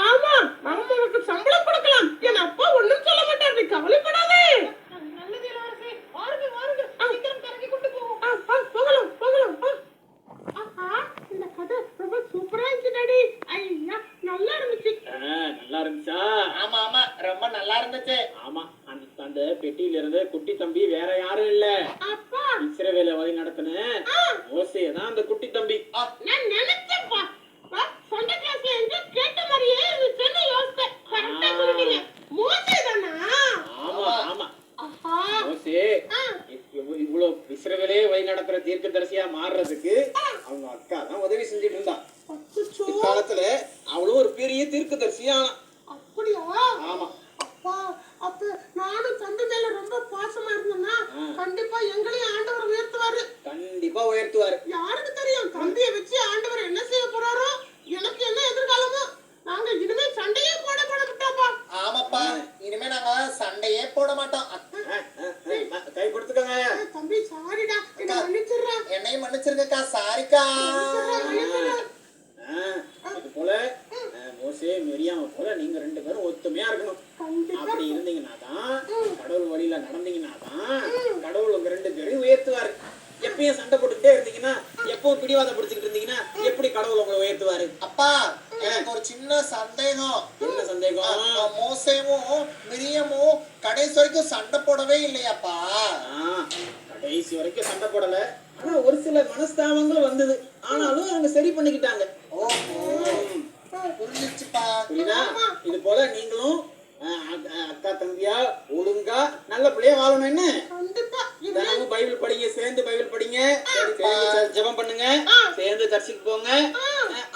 ஆமா, நாம உனக்கு சம்பளம் கொடுக்கலாம். என் அப்பா ஒண்ணும் சொல்ல மாட்டார், நீ கவலைப்படாதே. போகலாம் போகலாம். ஆஹா, இந்த கதை ரொம்ப சூப்பரா இருந்துச்சு டாடி. ஐயா, நல்லா இருந்துச்சு. நல்லா இருந்துச்சா? ஆமா ஆமா, ரொம்ப நல்லா இருந்துச்சு. ஆமா, அந்த பெட்டியில இருந்து குட்டி தம்பி வேற யாரும் இல்ல, அப்பா இஸ்ரவேலை வழி நடத்தின மோசே தான் அந்த குட்டி தம்பி. நான் நினைச்சேன்ப்பா, சண்டை கிளாஸ்ல எங்க கேட்ட மாதிரியே இருந்துச்சுன்னு யோசிச்சேன். கரெக்டா சொல்லிட்டீங்க, மோசே தானா? ஆமா ஆமா, ஆஹா, மோசே இவ்வளவு இஸ்ரவேலே வழி நடத்துற தீர்க்கதரிசியா மாறுறதுக்கு அவங்க அக்கா தான் உதவி செஞ்சுட்டு இருந்தா. அச்சச்சோ, காலத்துல அவளும் ஒரு பெரிய தீர்க்கதரிசியா ஆனா. அப்படியா? ஆமா, அப்பா, அப்ப நானும் தம்பி மேல ரொம்ப பாசமா இருந்தேன்னா கண்டிப்பா எங்களையும் ஆண்டவர் உயர்த்துவாரு. கண்டிப்பா உயர்த்துவாரு. யாருக்கு தெரியும், தம்பியை வச்சு ஆண்டவர் என்ன செய்ய போறாரோ, எனக்கு என்ன எதிர்காலமோ. நாங்க இனிமே சண்டையே போட மாட்டோம்ப்பா. ஆமாப்பா, இனிமே நாங்க சண்டையே போட மாட்டோம். கை கொடுத்துக்கங்க. தம்பி சாரிடா, என்ன மன்னிச்சிடுறா. என்னையும் மன்னிச்சிருக்கா. சாரிக்கா. இது போல மோசே மிரியாம போல நீங்க ரெண்டு பேரும் ஒத்துமையா இருக்கணும். அப்படி இருந்தீங்கன்னா தான், கடவுள் வழியில நடந்தீங்கன்னா தான் கடவுள் உங்க ரெண்டு பேரையும் உயர்த்துவாரு. எப்பயும் சண்டை போட்டுக்கிட்டே இருந்தீங்கன்னா, எப்பவும் பிடிவாதம் பிடிச்சிக்கிட்டு இருந்தீங்கன்னா எப்படி கடவுள் உங்களை உயர்த்துவாரு? அப்பா, எனக்கு ஒரு சின்ன சந்தேகம். என்ன சந்தேகம்? மோசேவும் மிரியமும் கடைசி வரைக்கும் சண்டை போடவே இல்லையாப்பா? கடைசி வரைக்கும் சண்டை போடல, ஆனா ஒரு சில மனஸ்தாபங்கள் வந்தது. ஆனாலும் அவங்க சரி பண்ணிக்கிட்டாங்க. புரிஞ்சிச்சுப்பா. புரியுதா? இது போல நீங்களும் அக்கா தம்பியா ஒழுங்கா நல்ல பிள்ளையா வாழணும்னு தினமும் பைபிள் படிங்க, சேர்ந்து பைபிள் படிங்க, ஜெபம் பண்ணுங்க, சேர்ந்து சர்ச்சுக்கு போங்க,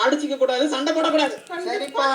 அடிச்சுக்க கூடாது, சண்டை போடக்கூடாது. சரிப்பா.